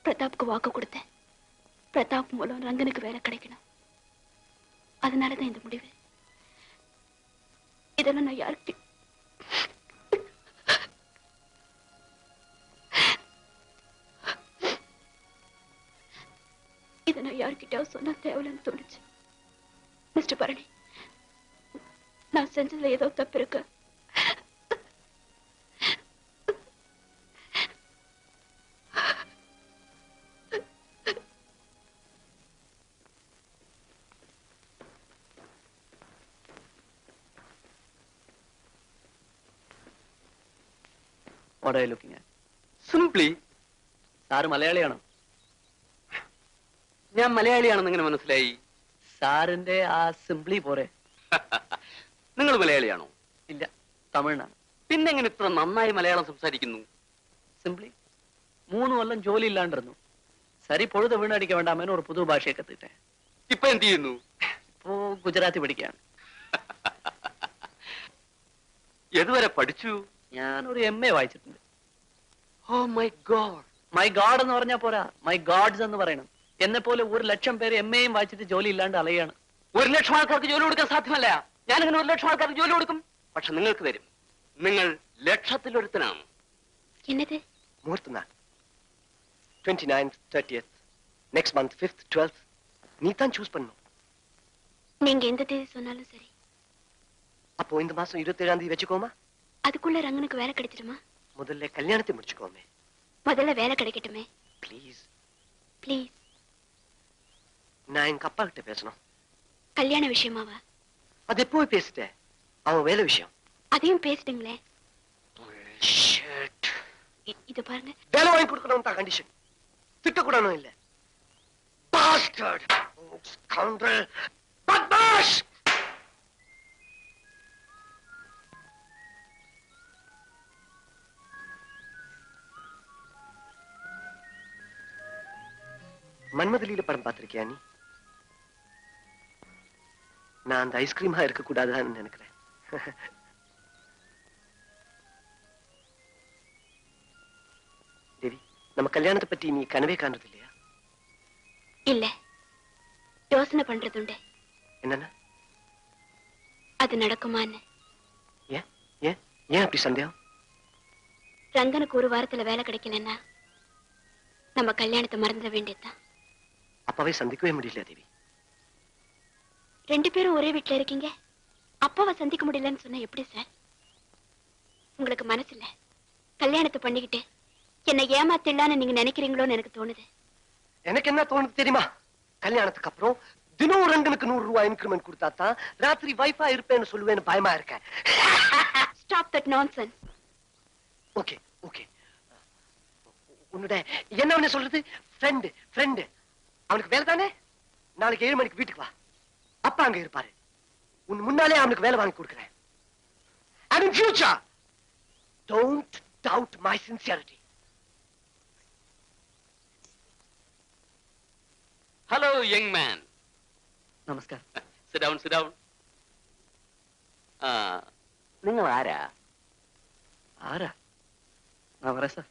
பிரதாப்க்கு வாக்கு கொடுத்தேன். பிரதாப் மூலம் ரங்கனுக்கு வேலை கிடைக்கணும். அதனாலதான் இந்த முடிவு. இதெல்லாம் நான் யாருக்கு இதை நான் யாருக்கிட்டாவது சொன்னா தேவையில்லைன்னு தோணுச்சு. மிஸ்டர் பரணி, நான் செஞ்சதுல ஏதோ தப்பு இருக்கு. What are you looking at? Simply. Sir മലയാളിയാണോ? ഞാൻ മലയാളിയാണെന്ന് എങ്ങനെ മനസ്സിലായി? സാറിന്റെ ആ സിംപ്ലി പോരെ. നിങ്ങൾ മലയാളിയാണോ? ഇല്ല, തമിഴനാണ്. പിന്നെ എങ്ങനെ ഇത്ര നന്നായി മലയാളം സംസാരിക്കുന്നു? സിംപ്ലി 3 കൊല്ലം ജോലി ഇല്ലാണ്ടിരുന്നു. സരി പൊഴുത വീണടിക്ക വേണ്ടാമേന്ന് ഒരു പുതു ഭാഷയെ കത്തിട്ടെ. ഇപ്പൊ എന്ത് ചെയ്യുന്നു? ഇപ്പോ ഗുജറാത്തി പഠിക്കുകയാണ്. ഏതുവരെ പഠിച്ചു? ഞാനൊരു MA വായിച്ചിട്ടുണ്ട്. Oh my God. My God എന്ന് പറഞ്ഞാൽ പോരാ, മൈ ഗോഡ്സ് എന്ന് പറയണം. എന്നെ പോലെ 1,00,000 പേര് MAയും വായിച്ചിട്ട് ജോലി ഇല്ലാണ്ട് അലയാണ്. 1,00,000 ആൾക്കാർക്ക് ജോലി കൊടുക്കാൻ സാധ്യമല്ല. ഞാനിങ്ങനെ 1,00,000 ആൾക്കാർക്ക് ജോലി കൊടുക്കും. പക്ഷെ നിങ്ങൾക്ക് തരും. നിങ്ങൾ ലക്ഷത്തിലൊരുത്തനാണ്. என்னது? முகூர்த்த நாள் 29th, 30th, next month 5th, 12th. நீ தான் சூஸ் பண்ணணும். நீங்க எந்த தேதி சொன்னாலும் சரி. அப்போ இந்த மாசம் 27ஆம் தேதி வெச்சுக்கோமா? அதுக்குள்ள ரங்கனுக்கு வேலை கிடைச்சிடுமா? முதல்ல கல்யாணத்தை முடிச்சுக்கோமே. முதல்ல வேலை கிடைக்கட்டுமே. Please please. நான் எங்க அப்பா கிட்ட பேசணும். கல்யாண விஷயமாவா? அது எப்போ பேசிட்டேன். அவன் வேலை விஷயம். அதையும் பேசிடுங்களே. Bullshit. இது பாருங்க. வேலை வாங்கி கொடுக்கணும் தான் கண்டிஷன். திட்டக்கூடாதும் இல்ல. Bastard. Scoundrel. Badmash. மன்மதலியில படம் பார்த்திருக்கியா நீ? நான் அந்த ஐஸ்கிரீமா இருக்க கூடாதான்னு நினைக்கிறேன். தேவி, நம்ம கல்யாணத்தை பத்தி நீ கனவே காண்றது இல்லையா? இல்ல, யோசனை பண்றதுண்டு. என்னன்னா? அது நடக்குமான்னு. ஏன் ஏன் ஏன் அப்படி சந்தேகம்? ரங்கனுக்கு ஒரு வாரத்துல வேலை கிடைக்கலன்னா நம்ம கல்யாணத்தை மறந்துட வேண்டியதுதான். அப்பாவை சந்திக்கவே முடியல தேவி. 2 பேரும் ஒரே வீட்டுல இருக்கீங்க, அப்பாவை சந்திக்க முடியலன்னு சொன்னா எப்படி சார்? உங்களுக்கு மனசு இல்ல? கல்யாணத்தை பண்ணிக்கிட்டு என்ன ஏமாத்திடலான்னு நீங்க நினைக்கிறீங்களோன்னு எனக்கு தோணுது. எனக்கு என்ன தோணுது தெரியுமா? கல்யாணத்துக்கு அப்புறம் தினம் ரங்கனுக்கு 100 ரூபாய் இன்கிரிமெண்ட் கொடுத்தா தான் ராத்திரி வைஃபா இருப்பேன்னு சொல்லுவேன்னு பயமா இருக்கேன். Stop that nonsense. Okay okay. உன்னோட என்ன சொல்றது? ஃப்ரெண்ட். அவனுக்கு வேலை தானே? நாளைக்கு 7 மணிக்கு வீட்டுக்கு வா. அப்பா அங்க இருப்பாரு. உன் முன்னாலே அவனுக்கு வேலை வாங்கி கொடுக்கிறேன். And in future, don't doubt my sincerity. Hello, young man. നമസ്കാരം. Sit down. നിങ്ങൾ ആരാ? ആരാ? ആ പറയാ സാർ.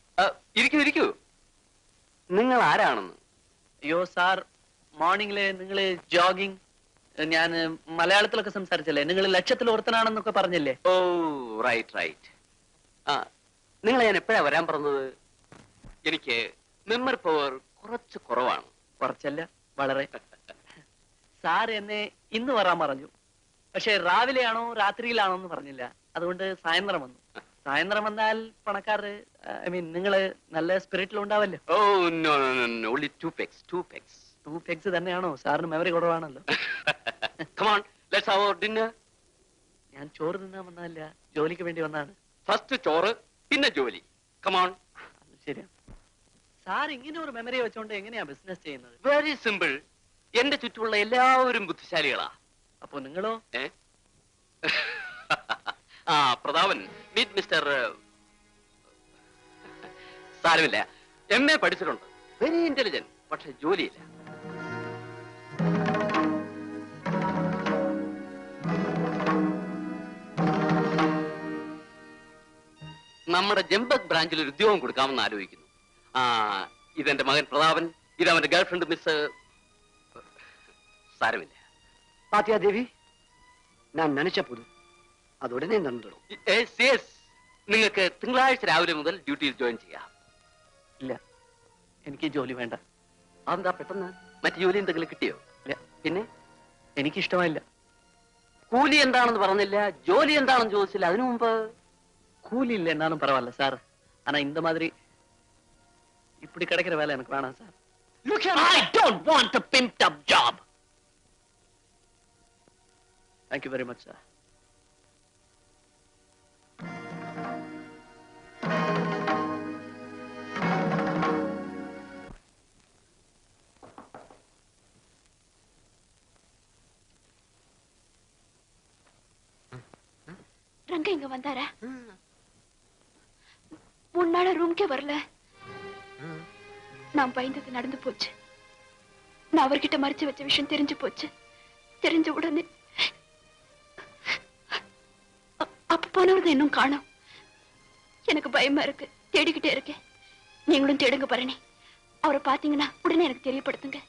ഇരിക്കൂ. നിങ്ങൾ ആരാണെന്ന്? അയ്യോ സാർ, മോർണിംഗില് നിങ്ങള് ജോഗിങ്, ഞാൻ മലയാളത്തിലൊക്കെ സംസാരിച്ചല്ലേ, നിങ്ങൾ ലക്ഷത്തിൽ ഒരുത്തനാണെന്നൊക്കെ പറഞ്ഞില്ലേ? ഓ റൈറ്റ്. നിങ്ങളെ ഞാൻ എപ്പോഴാ വരാൻ പറഞ്ഞത്? എനിക്ക് മെമ്മറി പവർ കുറച്ച് കുറവാണ്. കുറച്ചല്ല, വളരെ. സാർ എന്നെ ഇന്ന് വരാൻ പറഞ്ഞു. പക്ഷെ രാവിലെയാണോ രാത്രിയിലാണോ എന്ന് പറഞ്ഞില്ല. അതുകൊണ്ട് സായന്ത്രം വന്നു. സായന്ത്രം വന്നാൽ പണക്കാര്, ഐ മീൻ നിങ്ങള് നല്ല സ്പിരിറ്റിലുണ്ടാവല്ലോ. Oh no, only 2 pegs. 2 pegs തന്നെയാണോ? സാറിന് മെമ്മറി കുറവാണല്ലോ. Come on, let's have our dinner. ഞാൻ ചോറ് തിന്നാൻ വന്നതല്ല, ജോലിക്ക് വേണ്ടി വന്നതാണ്. ഫസ്റ്റ് ചോറ്, പിന്നെ ജോലി. Come on. ശരിയാ. സാർ ഇങ്ങനെ ഒരു മെമ്മറി വെച്ചോണ്ട് എങ്ങനെയാ ബിസിനസ് ചെയ്യുന്നത്? Very simple. എന്റെ ചുറ്റുമുള്ള എല്ലാവരും ബുദ്ധിശാലികളാ. അപ്പൊ നിങ്ങളോ? Prathapan, meet mister. സാരമില്ല, MA പഠിച്ചിട്ടുണ്ട്, വെരി ഇന്റലിജന്റ്, പക്ഷെ ജോലിയില്ല. നമ്മുടെ ജംബക് ബ്രാഞ്ചിൽ ഒരു ഉദ്യോഗം കൊടുക്കാമെന്ന് ആലോചിക്കുന്നു. ഇതെന്റെ മകൻ പ്രതാപൻ, ഇത് അവന്റെ ഗേൾഫ്രണ്ട് മിസ്. സാരമില്ല. பாத்தியா தேவி, நான் நினைச்ச போதும் அது உடனே நடந்துடும். നിങ്ങൾക്ക് തിങ്കളാഴ്ച രാവിലെ മുതൽ ഡ്യൂട്ടിയിൽ ജോയിൻ ചെയ്യാം. ഇല്ല, എനിക്ക് ജോലി വേണ്ട. അതെന്താ പെട്ടെന്ന്? മറ്റു ജോലി എന്തെങ്കിലും കിട്ടിയോ? ഇല്ല. പിന്നെ എനിക്കിഷ്ടമായില്ല. കൂലി എന്താണെന്ന് പറഞ്ഞില്ല, ജോലി എന്താണെന്ന് ചോദിച്ചില്ല. അതിനു മുമ്പ് கூலி இல்லை என்னாலும் பரவாயில்ல சார். ஆனா இந்த மாதிரி இப்படி கிடைக்கிற வேலை எனக்கு வேணாம் sir. Look here, I don't want a pimped up job. Thank you very much, sir. Ranga இங்க வந்தாரா? முன்னால ரூம்க்கே வரல. நான் பயந்தது நடந்து போச்சு. நான் அவர்கிட்ட மறைச்சு வச்ச விஷயம் தெரிஞ்சு போச்சு. தெரிஞ்ச உடனே அப்ப போனவர் இன்னும் காணோம். எனக்கு பயமா இருக்கு. தேடிக்கிட்டே இருக்கேன். நீங்களும் தேடுங்க பரணி. அவரை பாத்தீங்கன்னா உடனே எனக்கு தெரியப்படுத்துங்க.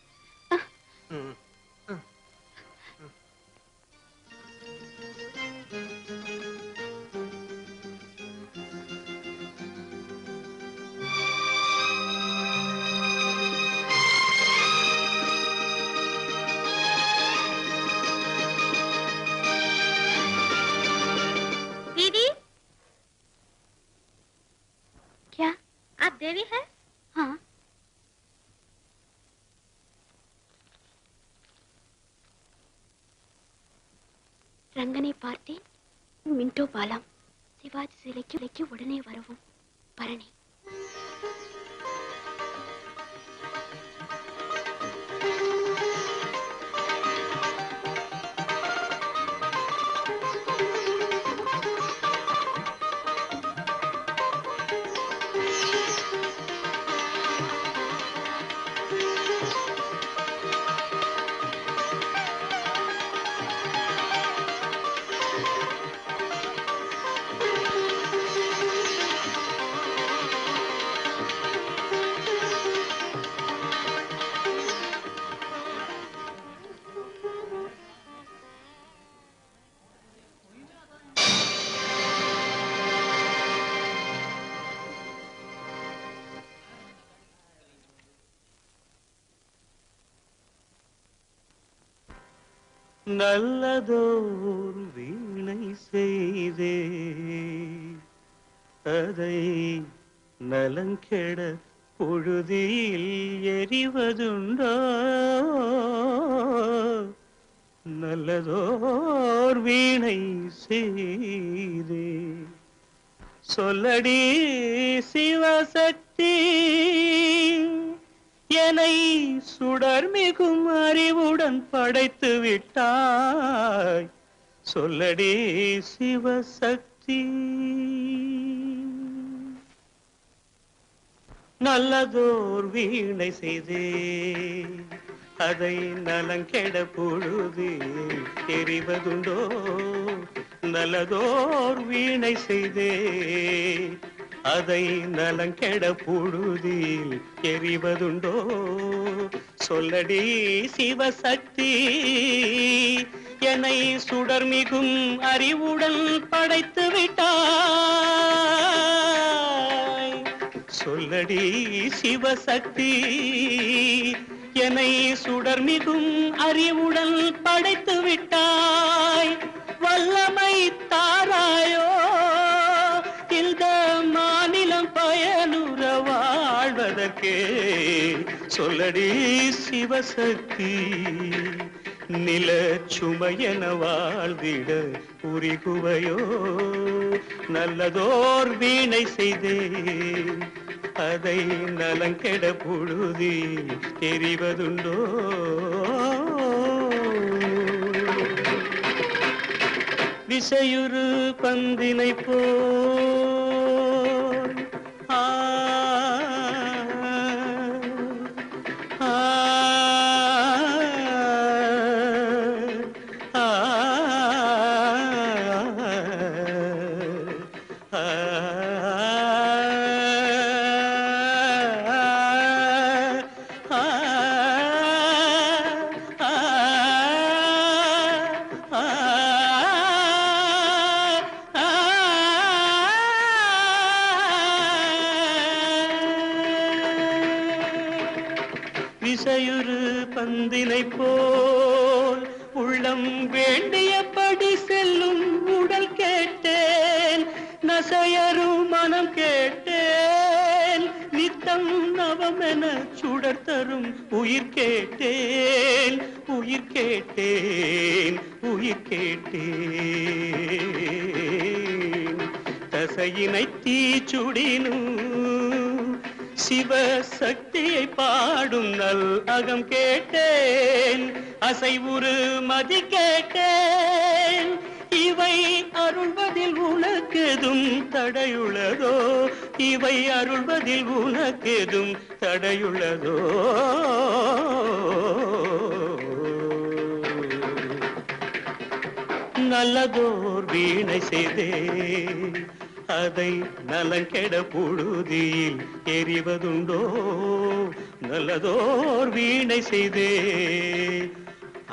क्या आप देवी हैं? हाँ। ரங்கனை பார்த்தேன். மின்டோ பாலம் சிவாஜி சிலைக்கு உடனே வரவும். பரணி. நல்லதோர் வீணை செய்தே அதை நலங்கெட பொழுதில் எறிவதுண்டோ? நல்லதோர் வீணை செய்தே சொல்லடி சிவசக்தி, என்னை சுடர் மிகும் அறிவுடன் படைத்து விட்டாய். சொல்லடி சிவசக்தி. நல்லதோர் வீணை செய்தே அதை நலங்கெட பொழுது தெரிவதுண்டோ? நல்லதோர் வீணை செய்தே அதை நலங்கெட பொழுதில் எறிவதுண்டோ? சொல்லடி சிவசக்தி, என்னை சுடர் மிகும் அறிவுடன் படைத்து விட்டாய். சொல்லடி சிவசக்தி, என்னை சுடர் மிகும் அறிவுடன் படைத்து விட்டாய். வல்லமை தாராயோ இந்த மாநிலம் பயனுற வாழ்வதற்கே? சொல்லடி சிவசக்தி, நில சுமையென வாழ்ந்திட உரிகுவையோ? நல்லதோர் வீணை செய்தே அதை நலங்கெட பொழுதி தெரிவதுண்டோ? விசையுறு பந்தினை போல் ஆ ஆ ஆ விசையுறு பந்தினை போல் உள்ளம் வேண்டியபடி செல்லும் உடல் கேட்டேன், நசையரும் மனம் கேட்டேன், நித்தம் நவமென சுடர் தரும் உயிர் கேட்டேன், உயிர் கேட்டேன், உயிர் கேட்டேன். தசையினை தீச்சுடினும் சிவசக்தியை பாடும் நல் அகம் கேட்டேன், அசைவுறு மதி கேட்டேன். இவை அருள்வதில் உனக்கெதும் தடையுள்ளதோ, இவை அருள்வதில் உனக்கெதும் தடையுள்ளதோ. நல்லதோர் வீணை செய்தே அதை நலங்கெட புழுதியில் எறிவதுண்டோ, நல்லதோர் வீணை செய்தே.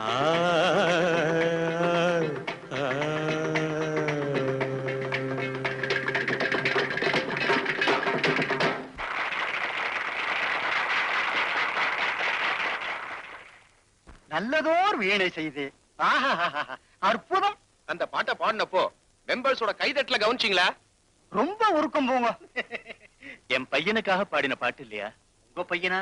ஆ நல்லதோர் வீணை செய்து. அற்புதம். அந்த பாட்டை பாடினப்போ மெம்பர்ஸோட கைதட்டல கவனிச்சிங்களா? ரொம்ப உருக்கம் போங்க. என் பையனுக்காக பாடின பாட்டு இல்லையா? உங்க பையனா?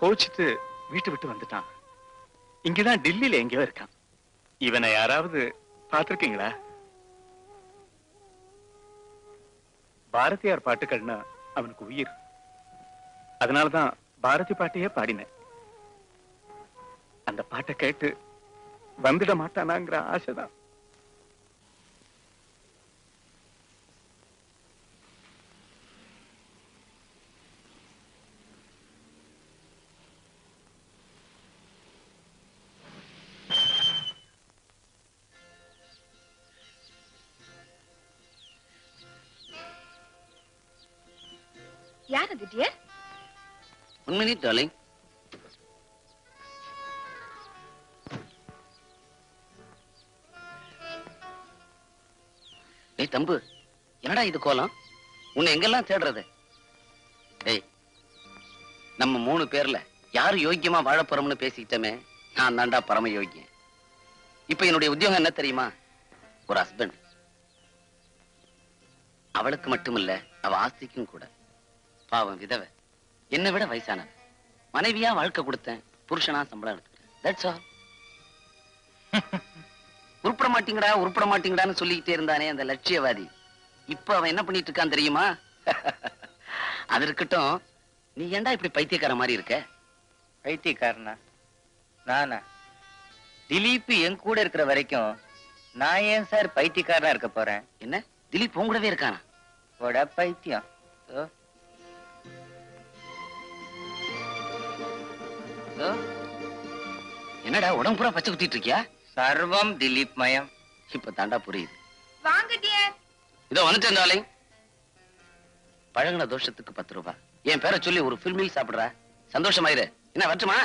கோச்சிட்டு வீட்டு விட்டு வந்துட்டான். இங்கதான் டெல்லியில எங்கேயோ இருக்கான். இவனை யாராவது பார்த்திருக்கீங்களா? பாரதியார் பாட்டுகள்னா அவனுக்கு உயிர். அதனாலதான் பாரதி பாட்டையே பாடினேன். அந்த பாட்டை கேட்டு வந்துட மாட்டானாங்கிற ஆசைதான். யார் அது டியர்? 1 minute darling. டேய் தம்பு, என்னடா இது கோலம்? உன்னை எங்கெல்லாம் தேடுறது? டேய், நம்ம 3 பேர்ல யாரு யோக்கியமா வாழப்போறோம்னு பேசிக்கிட்டோமே, நான் தாண்டா பரம யோக்கியன். இப்ப என்னுடைய உத்தியோகம் என்ன தெரியுமா? ஒரு ஹஸ்பண்ட். அவளுக்கு மட்டுமில்ல, அவ ஆஸ்திக்கும் கூட. பாவம் விதவை, என்னை விட வயசானவ. மனைவியா வாழ்க்கை கொடுத்தேன், புருஷனா சம்பளம் எடுத்துக்கிறேன். That's all. உருப்பட மாட்டீங்கடா உருப்பட மாட்டீங்கடான்னு சொல்லிக்கிட்டே இருந்தானே அந்த லட்சியவாதி, இப்ப அவன் என்ன பண்ணிட்டு இருக்கான் தெரியுமா? அது இருக்கட்டும், நீ ஏன்டா இப்படி பைத்தியக்கார மாதிரி இருக்க? பைத்தியக்காரனா? நானா? திலீப் என் கூட இருக்கிற வரைக்கும் நான் ஏன் சார் பைத்தியக்காரனா இருக்க போறேன்? என்ன, திலீப் உன் கூடவே இருக்கானா? போடா பைத்தியம். ஓ, ஓ. என்னடா உடம்பு பூரா பச்சை குத்திட்டு இருக்கியா? சர்வம் திலீப் மயம். இப்ப தாண்டா புரியுது. வாங்க டியர். இதோ வந்துட்டேன் டார்லிங். பழகுன தோஷத்துக்கு 10 ரூபாய். என் பேரை சொல்லி ஒரு ஃபுல் மீல் சாப்பிடுறா. சந்தோஷமாயிரு. என்ன வரட்டுமா?